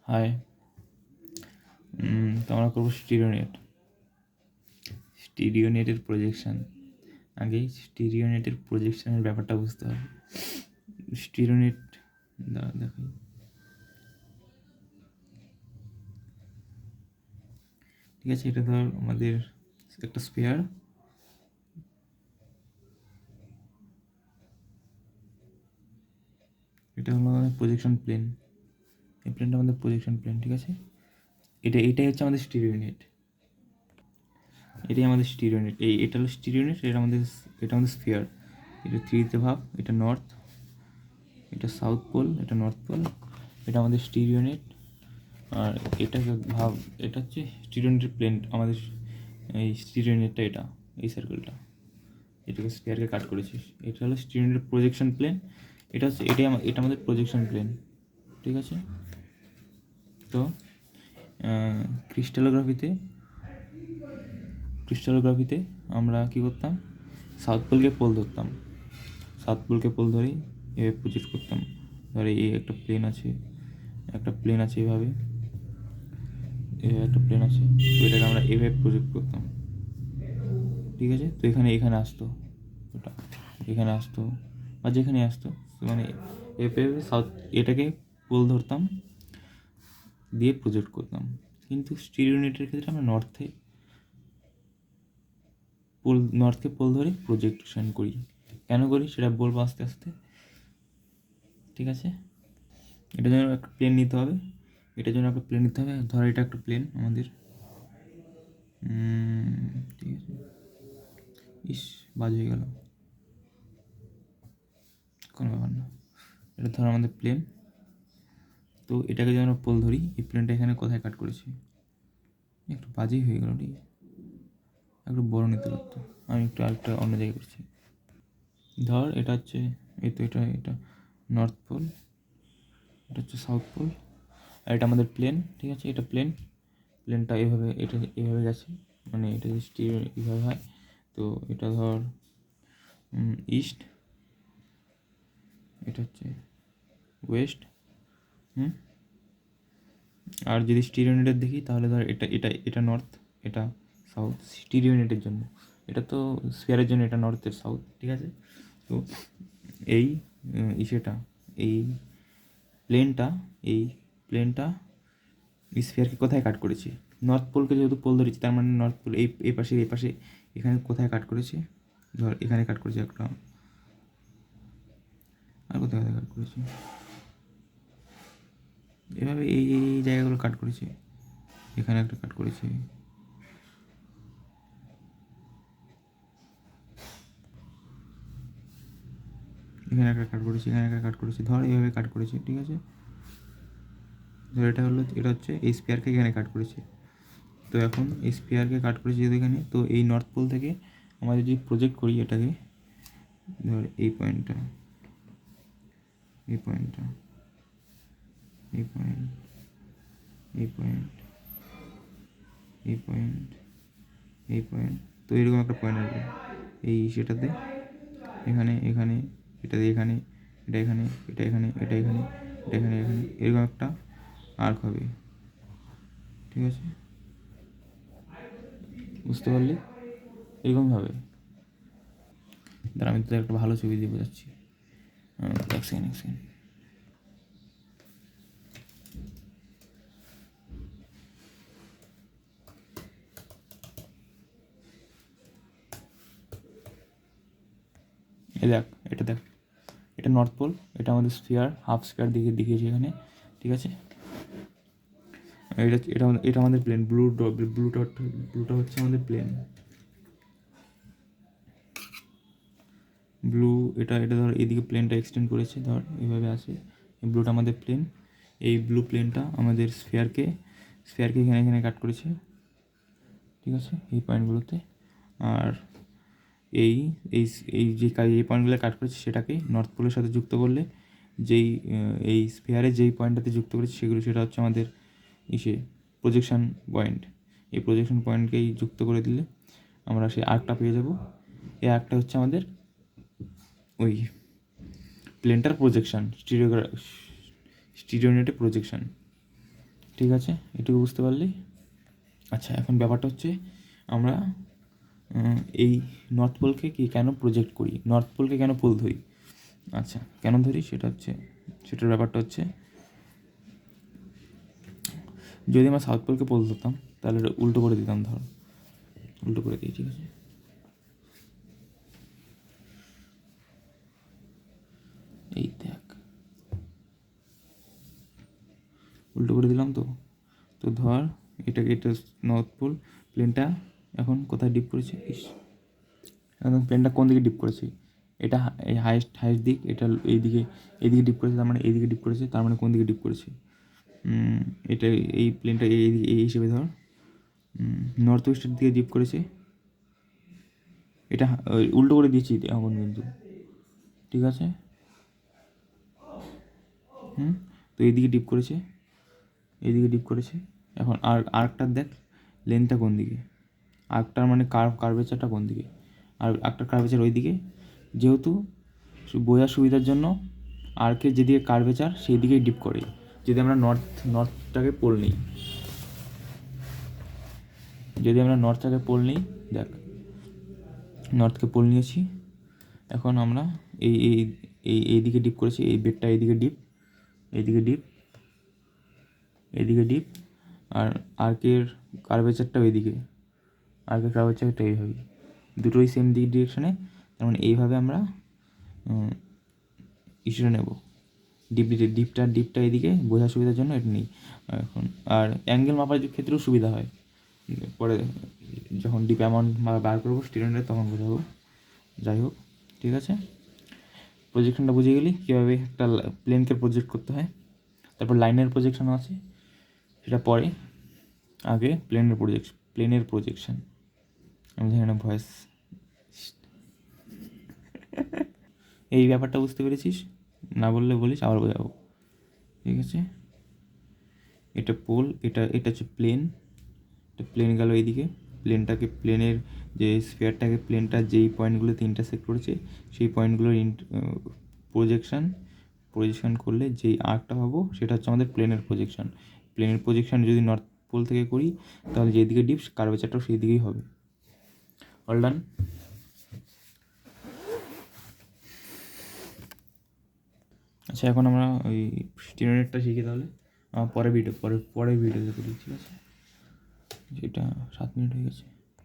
High. তো আমরা করবো স্টিরিওনেট। স্টিরিওনেটের প্রজেকশান। আগে স্টিরিওনেটের প্রজেকশানের ব্যাপারটা বুঝতে হবে। স্টিরিওনেট দেখাই। ঠিক আছে, এটা ধর আমাদের একটা স্পেয়ার। এটা হলো আমাদের প্রজেকশন প্লেন। এই প্লেনটা আমাদের প্রজেকশন প্লেন, ঠিক আছে। এটাই হচ্ছে আমাদের স্টিরিওনেট। এটাই আমাদের স্টিরিওনেট। এটা হলো স্টিরিওনেট। এটা আমাদের স্ফিয়ার। এটা থ্রিতে ভাব। এটা নর্থ, এটা সাউথ পোল, এটা নর্থ পোল। এটা আমাদের স্টিরিওনেট। আর এটাকে ভাব, এটা হচ্ছে স্টিরিওনেটের প্লেন আমাদের। এই স্টিরিওনেটটা, এটা এই সার্কেলটা, এটাকে স্ফিয়ারকে কাট করেছিস। এটা হলো স্টিরিওনেটের প্রজেকশন প্লেন। এটা আমাদের প্রজেকশন প্লেন, ঠিক আছে। তো ক্রিস্টালোগ্রাফিতে আমরা কী করতাম? সাউথ পোলকে পোল ধরতাম। সাউথ পোলকে পোল ধরেই এভাবে প্রজেক্ট করতাম। ধরে এই একটা প্লেন আছে, এভাবে একটা প্লেন আছে, তো এটাকে আমরা এভাবে প্রজেক্ট করতাম, ঠিক আছে। তো এখানে আসতো, ওটা এখানে আসতো বা যেখানে আসতো, মানে এভাবে সাউথ এটাকে পোল ধরতাম, দিয়ে প্রজেক্ট করতাম। কিন্তু স্টিরিওনেটের ক্ষেত্রে আমরা নর্থকে পোল ধরে প্রজেকশন করি। কেন করি সেটা বলবো আস্তে আস্তে, ঠিক আছে। এটার জন্য একটা প্লেন নিতে হবে। ধর এটা একটা প্লেন আমাদের, ঠিক আছে। বাজ হয়ে গেল, কোনো ব্যাপার না। এটা ধর আমাদের প্লেন। তো এটাকে যদি আমরা পোল ধরি, এই প্লেনটা এখানে কোথায় কাট করেছি? একটু বাজেই হয়ে গেল, ঠিক আছে। একটু বড় নিতে পারতো। আমি একটু আরেকটা অন্য জায়গায় করছি। ধর এটা হচ্ছে, এই তো এটা নর্থ পোল, এটা হচ্ছে সাউথ পোল, আর এটা আমাদের প্লেন, ঠিক আছে। এটা প্লেনটা এভাবে গেছে, মানে এটা যদি এইভাবে হয়, তো এটা ধর ইস্ট, এটা হচ্ছে ওয়েস্ট। আর যদি স্টিরিওনেটের দেখি, তাহলে ধর এটা নর্থ, এটা সাউথ। স্টিরিওনেটের জন্য, এটা তো স্ফিয়ারের জন্য এটা নর্থের সাউথ, ঠিক আছে। তো এই ইসেটা, এই প্লেনটা এই প্লেনটা স্ফিয়ারকে কোথায় কাট করেছে? নর্থ পোলকে যেহেতু পোল ধরেছি, তার মানে নর্থ পোল এই পাশে এখানে কোথায় কাট করেছে? ধর এখানে কাট করেছে একটা, আর কোথায় কাট করেছে? এভাবে এই জায়গাগুলো কাট করেছে। এখানে একটা কাট করেছে, এখানে একটা কাট করেছি, এখানে একটা কাট করেছি। ধর এইভাবে কাট করেছি, ঠিক আছে। ধর এটা হচ্ছে এই স্পেয়ারকে এখানে কাট করেছে। তো এখন এই স্পেয়ারকে কাট করেছি যদি এখানে, তো এই নর্থ পোল থেকে আমরা যদি প্রজেক্ট করি এটাকে, ধর এই পয়েন্টটা, এই পয়েন্ট, এই পয়েন্ট, এই পয়েন্ট, তো এরকম একটা পয়েন্ট আসবে সেটাতে, এখানে এটাতে, এটা এখানে, এরকম একটা আর্ক হবে, ঠিক আছে। বুঝতে পারলি? এরকমভাবে। দাঁড়া, আমি তো একটা ভালো ছবি দিয়ে বোঝাচ্ছি। এক সেকেন্ড। দেখ, এটা নর্থ পোল, এটা আমাদের স্ফিয়ার, হাফ স্কোয়ার দেখিয়েছি এখানে, ঠিক আছে। এটা আমাদের প্লেন। ব্লুটা হচ্ছে আমাদের প্লেন। এটা ধর এদিকে প্লেনটা এক্সটেন্ড করেছে, ধর এইভাবে আসে। এই ব্লুটা আমাদের প্লেন। এই ব্লু প্লেনটা আমাদের স্ফিয়ারকে এখানে কাট করেছে, ঠিক আছে, এই পয়েন্টগুলোতে। আর এই এই এই পয়েন্টগুলো কাট করেছে, সেটাকে নর্থ পোলের সাথে যুক্ত করলে এই স্ফিয়ারের যেই পয়েন্টটাতে যুক্ত করেছে সেটা হচ্ছে আমাদের প্রজেকশন পয়েন্ট। এই প্রজেকশন পয়েন্টকেই যুক্ত করে দিলে আমরা সেই আর্কটা পেয়ে যাব। এই আর্কটা হচ্ছে আমাদের ওই প্লেনটার প্রজেকশন, স্টিরিওনেটের প্রজেকশন, ঠিক আছে, এটুকু বুঝতে পারলি? আচ্ছা, এখন ব্যাপারটা হচ্ছে আমরা এই নর্থ পোলকে কি কেন প্রজেক্ট করি, নর্থ পোলকে কেন পোল ধরি। আচ্ছা, কেন ধরি সেটার ব্যাপারটা হচ্ছে, যদি আমরা সাউথ পোলকে পোল ধরতাম তাহলে এটা উল্টো করে দিতাম, উল্টো করে দিই, ঠিক আছে। এই দেখ, উল্টো করে দিলাম তো। তো ধর এটা নর্থ পোল প্লেনটা এখন কোথায় ডিপ করেছে, এখন প্লেনটা কোন দিকে ডিপ করেছে, এটা এই হাইস্ট দিক, এটা এইদিকে ডিপ করেছে, তার মানে এইদিকে ডিপ করেছে, তার মানে কোন দিকে ডিপ করেছে, এটা এই প্লেনটা এই হিসেবে ধর নর্থ ওয়েস্টের দিকে ডিপ করেছে। এটা উল্টো করে দিয়েছি এখন কিন্তু, ঠিক আছে। তো এইদিকে ডিপ করেছে, এখন আর্কটার দেখ লেন্থটা কোন দিকে, আর্কটার মানে কার্ভেচারটা কোন দিকে, আর আর্কটার কার্ভেচার ওই দিকে। যেহেতু বোঝার সুবিধার জন্য আর্কের যেদিকে কার্ভেচার সেই দিকেই ডিপ করে। যদি আমরা নর্থটাকে পোল নিই, দেখ নর্থকে পোল নিয়েছি, এখন আমরা এইদিকে ডিপ করেছি, এই বেডটা এইদিকে ডিপ, আর আর্কের কার্ভেচারটা এইদিকে, এইভাবে দুটোই সেম ডিরেকশানে। তার মানে এইভাবে আমরা ইস্যুটা নেব, ডিপটা এদিকে বোঝার সুবিধার জন্য এটা নিই এখন। আর অ্যাঙ্গেল মাপার ক্ষেত্রেও সুবিধা হয়, পরে যখন ডিপ অ্যামাউন্ট বার করবো স্টুডেন্টের তখন বোঝাবো। যাই হোক, ঠিক আছে, প্রজেকশনটা বুঝে গেলি কীভাবে একটা প্লেনকে প্রজেক্ট করতে হয়। তারপর লাইনের প্রজেকশন আছে, সেটা পরে। আগে প্লেনের প্রজেকশন আমি জানি না ভয়েস। এই ব্যাপারটা বুঝতে পেরেছিস? না বললে বলিস, আবার বোঝাবো, ঠিক আছে। এটা পোল, এটা হচ্ছে প্লেন, এটা প্লেন গেল এইদিকে, প্লেনের যে স্ফিয়ারটাকে প্লেনটা যেই পয়েন্টগুলোতে ইন্টারসেক্ট করেছে সেই প্রজেকশন করলে যেই আর্কটা পাবো সেটা হচ্ছে আমাদের প্লেনের প্রজেকশন যদি নর্থ পোল থেকে করি তাহলে যেদিকে ডিপস কার্ভেচারটাও সেই দিকেই হবে। All done. আচ্ছা, এখন আমরা ওই স্টিনোনেটটা শিখি, তাহলে পরের ভিডিওতে করি, ঠিক আছে। যেটা 7 মিনিট হয়ে গেছে।